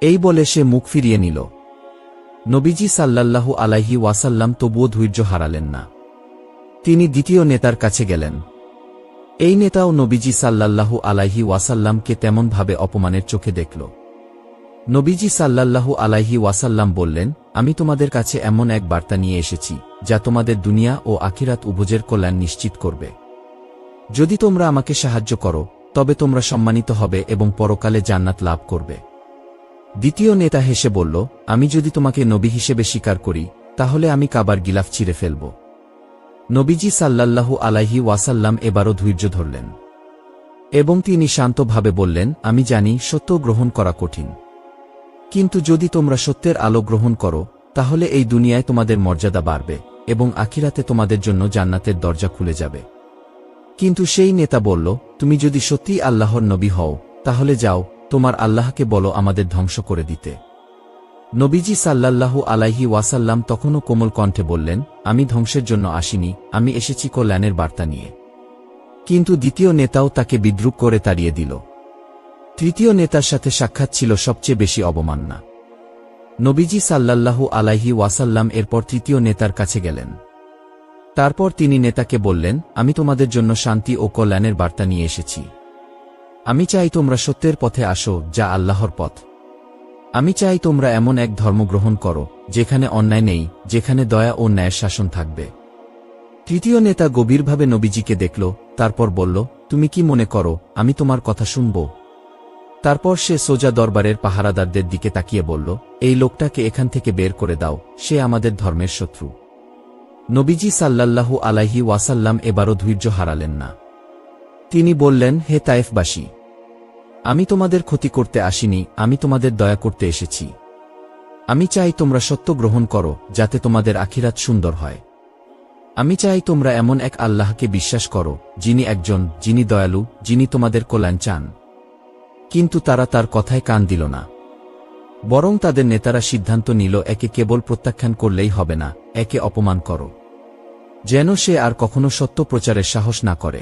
এই বলে সে মুখ ফিরিয়ে নিল। নবীজি সাল্লাল্লাহু আলাইহি ওয়াসাল্লাম তবুও ধৈর্য হারালেন না। তিনি দ্বিতীয় নেতার কাছে গেলেন। এই নেতাও নবীজি সাল্লাল্লাহু আলাইহি ওয়াসাল্লামকে তেমনভাবে অপমানের চোখে দেখল। নবীজি সাল্লাল্লাহু আলাইহি ওয়াসাল্লাম বললেন, আমি তোমাদের কাছে এমন এক বার্তা নিয়ে এসেছি যা তোমাদের দুনিয়া ও আখিরাত উভয়ের কল্যাণ নিশ্চিত করবে। যদি তোমরা আমাকে সাহায্য করো তবে তোমরা সম্মানিত হবে এবং পরকালে জান্নাত লাভ করবে। দ্বিতীয় নেতা হেসে বলল, আমি যদি তোমাকে নবী হিসেবে স্বীকার করি তাহলে আমি কাবার গিলাফ ছিঁড়ে ফেলব। নবীজি সাল্লাল্লাহু আলাইহি ওয়াসাল্লাম এবারও ধৈর্য ধরলেন এবং তিনি শান্তভাবে বললেন, আমি জানি সত্য গ্রহণ করা কঠিন, কিন্তু যদি তোমরা সত্যের আলো গ্রহণ করো তাহলে এই দুনিয়ায় তোমাদের মর্যাদা বাড়বে এবং আখিরাতে তোমাদের জন্য জান্নাতের দরজা খুলে যাবে। কিন্তু সেই নেতা বলল, তুমি যদি সত্যিই আল্লাহর নবী হও তাহলে যাও, তোমার আল্লাহকে বলো আমাদের ধ্বংস করে দিতে। নবীজি সাল্লাল্লাহু আলাইহি ওয়াসাল্লাম তখনও কোমল কণ্ঠে বললেন, আমি ধ্বংসের জন্য আসিনি, আমি এসেছি কল্যাণের বার্তা নিয়ে। কিন্তু দ্বিতীয় নেতাও তাকে বিদ্রূপ করে তাড়িয়ে দিল। তৃতীয় নেতার সাথে সাক্ষাৎ ছিল সবচেয়ে বেশি অবমাননা। নবীজি সাল্লাল্লাহু আলাইহি ওয়াসাল্লাম এরপর তৃতীয় নেতার কাছে গেলেন। তারপর তিনি নেতাকে বললেন, আমি তোমাদের জন্য শান্তি ও কল্যাণের বার্তা নিয়ে এসেছি। আমি চাই তোমরা সত্যের পথে আসো, যা আল্লাহর পথ। আমি চাই তোমরা এমন এক ধর্ম গ্রহণ করো যেখানে অন্যায় নেই, যেখানে দয়া ও ন্যায়ের শাসন থাকবে। তৃতীয় নেতা গভীরভাবে নবীজিকে দেখল, তারপর বলল, তুমি কি মনে করো আমি তোমার কথা শুনব? তারপর সে সোজা দরবারের পাহারাদারদের দিকে তাকিয়ে বলল, এই লোকটাকে এখান থেকে বের করে দাও, সে আমাদের ধর্মের শত্রু। নবীজি সাল্লাল্লাহু আলাইহি ওয়াসাল্লাম এবারও ধৈর্য হারালেন না। তিনি বললেন, হে তায়েফবাসী, আমি তোমাদের ক্ষতি করতে আসিনি, আমি তোমাদের দয়া করতে এসেছি। আমি চাই তোমরা সত্য গ্রহণ করো যাতে তোমাদের আখিরাত সুন্দর হয়। আমি চাই তোমরা এমন এক আল্লাহকে বিশ্বাস করো যিনি একজন, যিনি দয়ালু, যিনি তোমাদের কল্যাণ চান। কিন্তু তারা তার কথায় কান দিল না, বরং তাদের নেতারা সিদ্ধান্ত নিল একে কেবল প্রত্যাখ্যান করলেই হবে না, একে অপমান করো, যেন সে আর কখনো সত্য প্রচারের সাহস না করে।